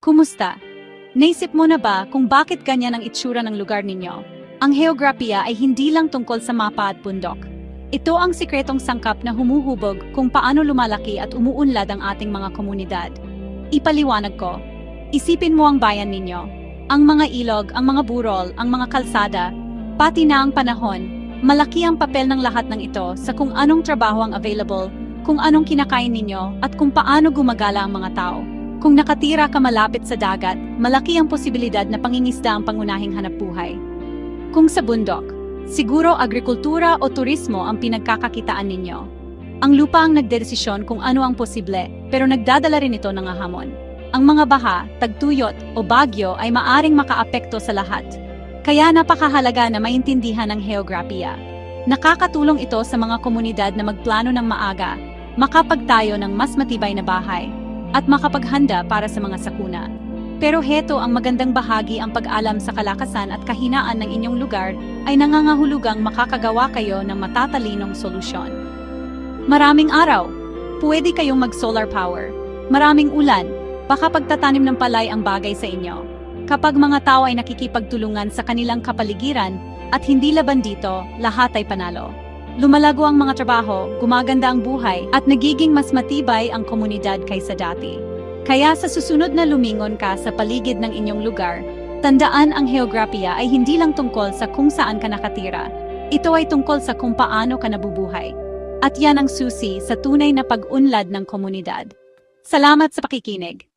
Kumusta? Naisip mo na ba kung bakit ganyan ang itsura ng lugar ninyo? Ang heograpiya ay hindi lang tungkol sa mapa at bundok. Ito ang sikretong sangkap na humuhubog kung paano lumalaki at umuunlad ang ating mga komunidad. Ipaliwanag ko. Isipin mo ang bayan ninyo. Ang mga ilog, ang mga burol, ang mga kalsada, pati na ang panahon. Malaki ang papel ng lahat ng ito sa kung anong trabaho ang available, kung anong kinakain ninyo, at kung paano gumagala ang mga tao. Kung nakatira ka malapit sa dagat, malaki ang posibilidad na pangingisda ang pangunahing hanapbuhay. Kung sa bundok, siguro agrikultura o turismo ang pinagkakakitaan ninyo. Ang lupa ang nagdedesisyon kung ano ang posible, pero nagdadala rin ito ng hamon. Ang mga baha, tagtuyot o bagyo ay maaring makaapekto sa lahat. Kaya napakahalaga na maintindihan ang heograpiya. Nakakatulong ito sa mga komunidad na magplano ng maaga, makapagtayo ng mas matibay na bahay, at makapaghanda para sa mga sakuna. Pero heto ang magandang bahagi, ang pag-alam sa kalakasan at kahinaan ng inyong lugar ay nangangahulugang makakagawa kayo ng matatalinong solusyon. Maraming araw, pwede kayong mag-solar power. Maraming ulan, baka pagtatanim ng palay ang bagay sa inyo. Kapag mga tao ay nakikipagtulungan sa kanilang kapaligiran at hindi laban dito, lahat ay panalo. Lumalago ang mga trabaho, gumaganda ang buhay, at nagiging mas matibay ang komunidad kaysa dati. Kaya sa susunod na lumingon ka sa paligid ng inyong lugar, tandaan ang heograpiya ay hindi lang tungkol sa kung saan ka nakatira. Ito ay tungkol sa kung paano ka nabubuhay. At yan ang susi sa tunay na pag-unlad ng komunidad. Salamat sa pakikinig.